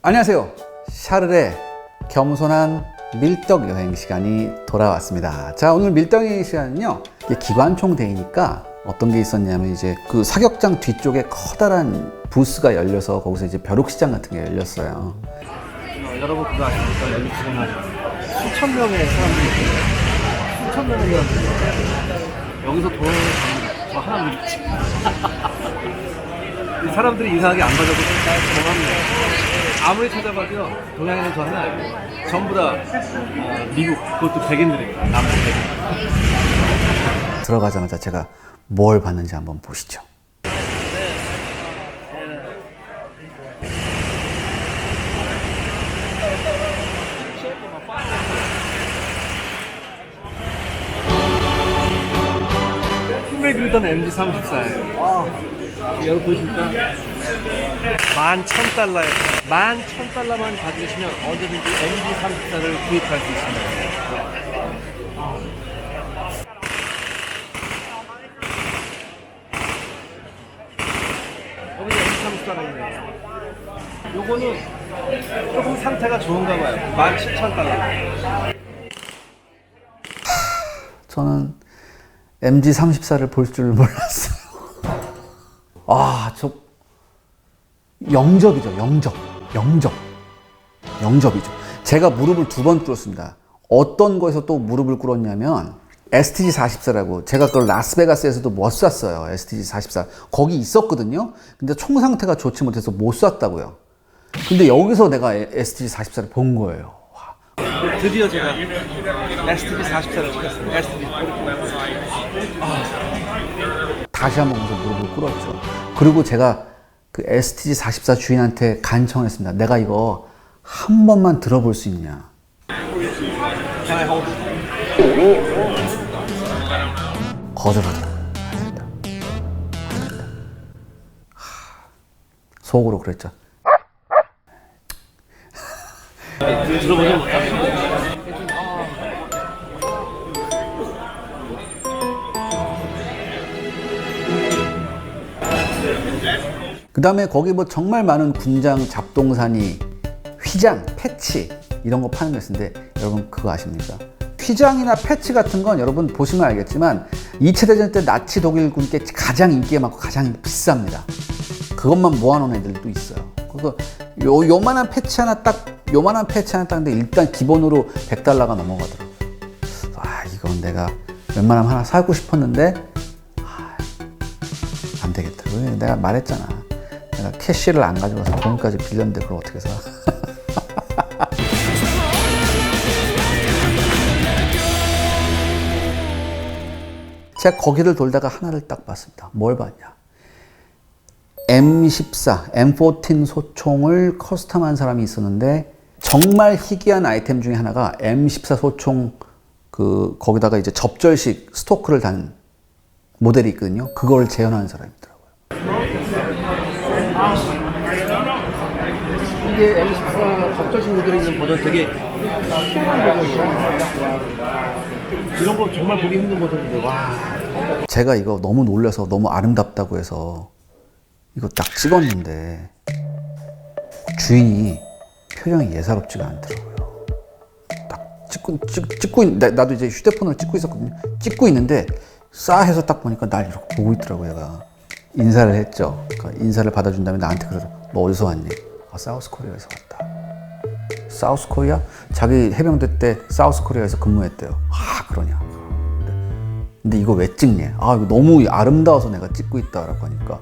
안녕하세요. 샤를의 겸손한 밀떡 여행 시간이 돌아왔습니다. 자, 오늘 밀떡 여행 시간은요, 기관총 대회니까 어떤 게 있었냐면, 이제 그 사격장 뒤쪽에 커다란 부스가 열려서 거기서 이제 벼룩시장 같은 게 열렸어요. 여러분 그거 아십니까? 여기 지금 수천 명의 사람들이 있어요. 수천 명의 사람들이 여기서 돈을 받는 저 하나 믿지. 이 사람들이 이상하게 안 가져도 정합니다. 아무리 찾아봐도요, 동양에는 저는 전부 다 미국, 그것도 백인들입니다. 남북 백인. 들어가자마자 제가 뭘 봤는지 한번 보시죠. 꿈에 그리던 MG34예요. 여러분 보십니까? 11,000달러예요. 11,000달러만 가지시면 언제든지 MG34를 구입할 수 있습니다. 여기 MG34가 있네요. 요거는 조금 상태가 좋은가 봐요. 17,000달러. 저는 MG34를 볼 줄 몰랐어요. 아, 저 영접이죠. 영접이죠. 제가 무릎을 2번 꿇었습니다. 어떤 거에서 또 무릎을 꿇었냐면 STG-44라고, 제가 그걸 라스베가스에서도 못 쐈어요. STG-44 거기 있었거든요. 근데 총 상태가 좋지 못해서 못 쐈다고요. 근데 여기서 내가 STG-44를 본 거예요. 드디어 제가 STG-44를 찍었어요. 다시 한번 거기서 무릎을 꿇었죠. 그리고 제가 그 STG-44 주인한테 간청했습니다. 내가 이거 한 번만 들어볼 수 있냐. 거절하더라고요. 속으로 그랬죠. 들어보지 못합니다. 그 다음에 거기 뭐 정말 많은 군장, 잡동사니, 휘장, 패치 이런 거 파는 데 있는데, 여러분 그거 아십니까? 휘장이나 패치 같은 건 여러분 보시면 알겠지만 2차 대전 때 나치 독일군께 가장 인기가 많고 가장 비쌉니다. 그것만 모아놓은 애들도 있어요. 그래서 요만한 패치 하나 딱 근데 일단 기본으로 100달러가 넘어가더라고요. 아, 이건 내가 웬만하면 하나 사고 싶었는데 안 되겠다. 내가 말했잖아. 내가 캐시를 안 가져가서 돈까지 빌렸는데 그걸 어떻게 사? 제가 거기를 돌다가 하나를 딱 봤습니다. 뭘 봤냐? M14, M14 소총을 커스텀한 사람이 있었는데, 정말 희귀한 아이템 중에 하나가 M14 소총 거기다가 이제 접절식 스토크를 단 모델이 있거든요. 그걸 재현하는 사람이더라고요. 이게 M14 접절식 모델이 있는 버전 되게 희한한 버전이에요. 이런 거 정말 보기 힘든 버전인데, 와. 제가 이거 너무 놀라서 너무 아름답다고 해서 이거 딱 찍었는데 주인이 표정이 예사롭지가 않더라고요. 딱 찍고 나도 이제 휴대폰으로 찍고 있었거든요. 찍고 있는데 싸해서 딱 보니까 날 이렇게 보고 있더라고요. 얘가 인사를 했죠. 그러니까 인사를 받아준 다음에 나한테 그러더라. 너 어디서 왔니? 아, 사우스 코리아에서 왔다. 사우스 코리아? 자기 해병대 때 사우스 코리아에서 근무했대요. 아, 그러냐. 근데 이거 왜 찍냐? 아, 이거 너무 아름다워서 내가 찍고 있다라고 하니까.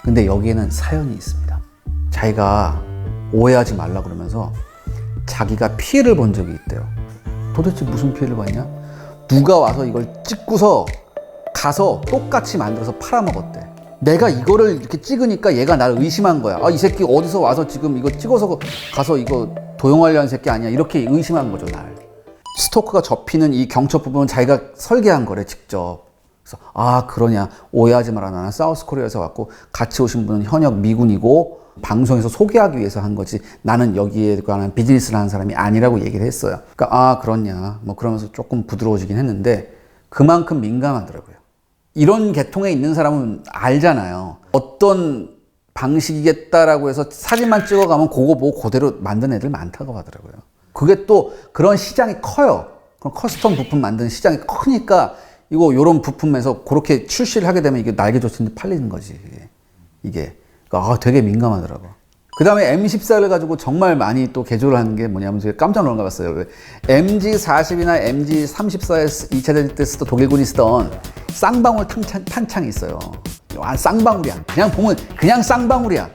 근데 여기에는 사연이 있습니다. 자기가 오해하지 말라 그러면서 자기가 피해를 본 적이 있대요. 도대체 무슨 피해를 봤냐? 누가 와서 이걸 찍고서 가서 똑같이 만들어서 팔아먹었대. 내가 이거를 이렇게 찍으니까 얘가 나를 의심한 거야. 아, 이 새끼 어디서 와서 지금 이거 찍어서 가서 이거 도용하려는 새끼 아니야. 이렇게 의심한 거죠, 날. 스토크가 접히는 이 경첩 부분은 자기가 설계한 거래, 직접. 그래서 아 그러냐 오해하지 마라 나는 사우스 코리아에서 왔고 같이 오신 분은 현역 미군이고 방송에서 소개하기 위해서 한 거지 나는 여기에 관한 비즈니스를 하는 사람이 아니라고 얘기를 했어요. 그러니까 아 그렇냐 뭐 그러면서 조금 부드러워지긴 했는데 그만큼 민감하더라고요. 이런 계통에 있는 사람은 알잖아요. 어떤 방식이겠다라고 해서 사진만 찍어가면 그거 보고 그대로 만든 애들 많다고 하더라고요. 그게 또 그런 시장이 커요. 그런 커스텀 부품 만드는 시장이 크니까 이거 요런 부품에서 그렇게 출시를 하게 되면 이게 날개 좋친데 팔리는 거지. 이게. 그러니까 되게 민감하더라고. 그 다음에 M14를 가지고 정말 많이 또 개조를 하는 게 뭐냐면 제가 깜짝 놀란 거 봤어요. MG40이나 MG34에 2차 대전 때 쓰던 독일군이 쓰던 쌍방울 탄창이 있어요. 쌍방울이야. 그냥 보면 그냥 쌍방울이야.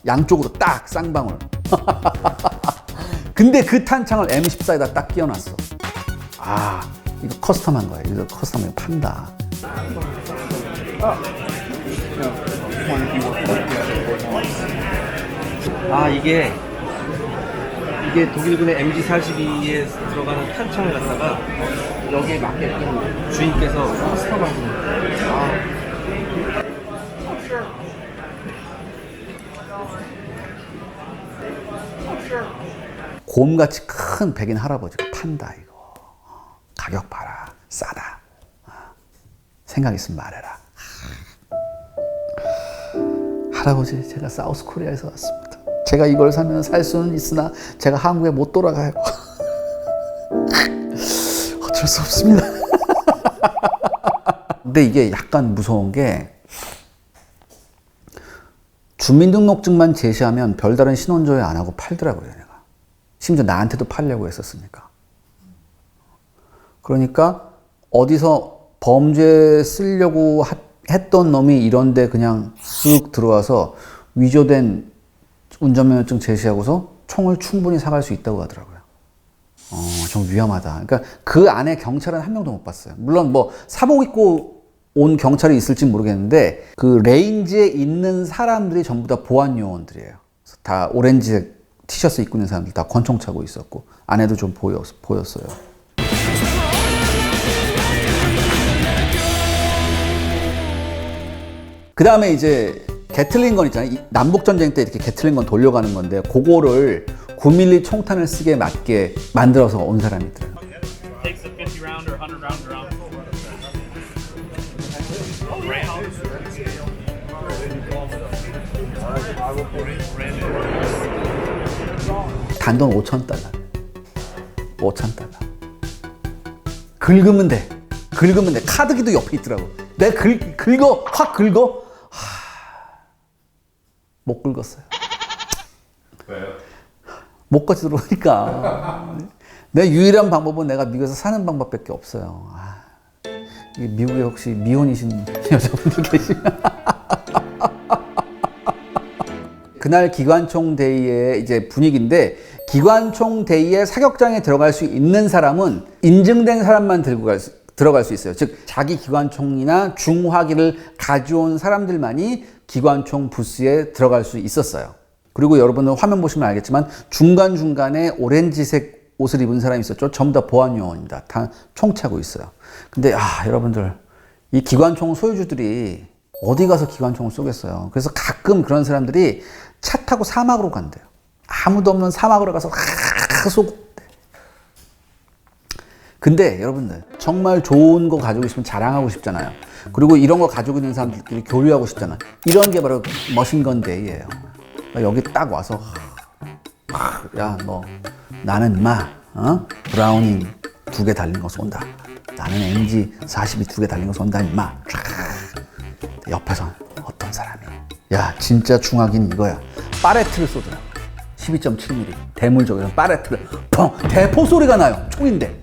양쪽으로 딱 쌍방울. 근데 그 탄창을 M14에다 딱 끼워놨어. 이거 커스텀한 거야. 이거 커스텀을 판다. 이게 독일군의 MG42에 들어가는 탄창을 갖다가 여기에 맞게끔 주인께서 커스텀 하시는 거예요. 곰같이 큰 백인 할아버지가 판다 이거. 가격 봐라. 싸다. 생각 있으면 말해라. 할아버지 제가 사우스 코리아에서 왔습니다. 제가 이걸 사면 살 수는 있으나 제가 한국에 못 돌아가요. 어쩔 수 없습니다. 근데 이게 약간 무서운 게 주민등록증만 제시하면 별다른 신원조회 안 하고 팔더라고요. 내가. 심지어 나한테도 팔려고 했었으니까. 그러니까 어디서 범죄 쓰려고 했던 놈이 이런데 그냥 쓱 들어와서 위조된 운전면허증 제시하고서 총을 충분히 사갈 수 있다고 하더라고요. 좀 위험하다. 그러니까 그 안에 경찰은 한 명도 못 봤어요. 물론 뭐 사복 입고 온 경찰이 있을지 모르겠는데 그 레인지에 있는 사람들이 전부 다 보안 요원들이에요. 다 오렌지색 티셔츠 입고 있는 사람들 다 권총 차고 있었고 안에도 좀 보였어요. 그 다음에 이제 게틀링건 있잖아요. 남북전쟁 때 이렇게 게틀링건 돌려가는 건데 그거를 9mm 총탄을 쓰게 맞게 만들어서 온 사람이 있더라고요. Takes a 50 round or 100 round round. 단돈 5,000달러. 5,000달러. 긁으면 돼. 긁으면 돼. 카드기도 옆에 있더라고. 내가 긁어. 확 긁어. 못 긁었어요. 왜요? 못 가지 들어오니까. 내 유일한 방법은 내가 미국에서 사는 방법밖에 없어요. 이게 미국에 혹시 미혼이신 여자분들 계시면. 그날 기관총 데이의 이제 분위기인데 기관총 데이의 사격장에 들어갈 수 있는 사람은 인증된 사람만 들어갈 수 있어요. 즉 자기 기관총이나 중화기를 가져온 사람들만이 기관총 부스에 들어갈 수 있었어요. 그리고 여러분은 화면 보시면 알겠지만 중간중간에 오렌지색 옷을 입은 사람이 있었죠. 전부 다 보안 요원입니다. 다 총 차고 있어요. 근데 여러분들 이 기관총 소유주들이 어디 가서 기관총을 쏘겠어요. 그래서 가끔 그런 사람들이 차 타고 사막으로 간대요. 아무도 없는 사막으로 가서 쏘고. 근데 여러분들 정말 좋은 거 가지고 있으면 자랑하고 싶잖아요. 그리고 이런 거 가지고 있는 사람들끼리 교류하고 싶잖아요. 이런 게 바로 머신건 데이예요. 여기 딱 와서 야 너 나는 인마 브라우닝 2개 달린 거 쏜다. 나는 MG42 2개 달린 거 쏜다 인마. 옆에선 어떤 사람이 야 진짜 중화기는 이거야. 파레트를 쏘더라고. 12.7mm 대물적으로 파레트를 펑 대포 소리가 나요. 총인데.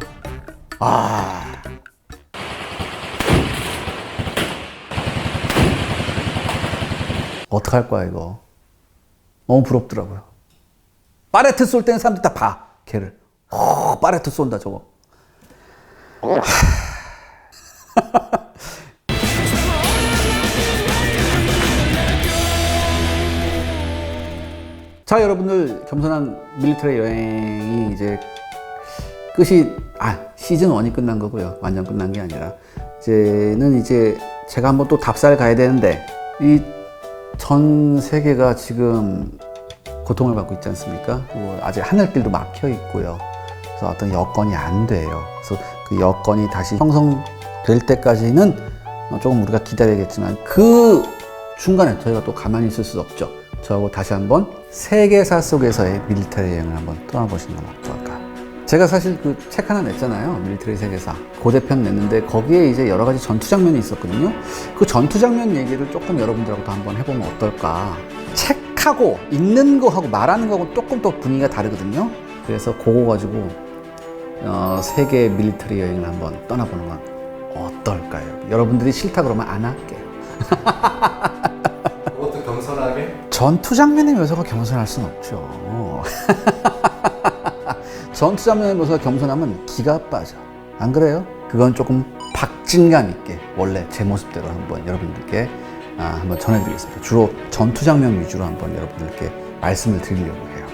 어떡할 거야 이거. 너무 부럽더라고요. 파레트 쏠 때는 사람들 다 봐. 걔를. 파레트 쏜다 저거. 자 여러분들 겸손한 밀리터리 여행이 이제 끝이 시즌 1이 끝난 거고요. 완전 끝난 게 아니라 이제는 이제 제가 한번 또 답사를 가야 되는데 이 전 세계가 지금 고통을 받고 있지 않습니까? 그리고 아직 하늘길도 막혀 있고요. 그래서 어떤 여건이 안 돼요. 그래서 그 여건이 다시 형성될 때까지는 조금 우리가 기다려야겠지만 그 중간에 저희가 또 가만히 있을 수 없죠. 저하고 다시 한번 세계사 속에서의 밀리터리 여행을 한번 떠나보시는 건 어떨까? 제가 사실 그 책 하나 냈잖아요. 밀리터리 세계사. 고대편 냈는데 거기에 이제 여러 가지 전투 장면이 있었거든요. 그 전투 장면 얘기를 조금 여러분들하고도 한번 해보면 어떨까? 책하고 읽는 거하고 말하는 거하고 조금 더 분위기가 다르거든요. 그래서 그거 가지고 세계 밀리터리 여행을 한번 떠나보는 건 어떨까요? 여러분들이 싫다 그러면 안 할게요. 그것도 겸손하게? 전투 장면의 묘사가 겸손할 수는 없죠. 전투 장면의 묘사가 겸손하면 기가 빠져. 안 그래요? 그건 조금 박진감 있게 원래 제 모습대로 한번 여러분들께 한번 전해드리겠습니다. 주로 전투 장면 위주로 한번 여러분들께 말씀을 드리려고 해요.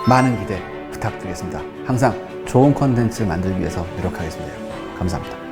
많은 기대 부탁드리겠습니다. 항상 좋은 컨텐츠를 만들기 위해서 노력하겠습니다. 감사합니다.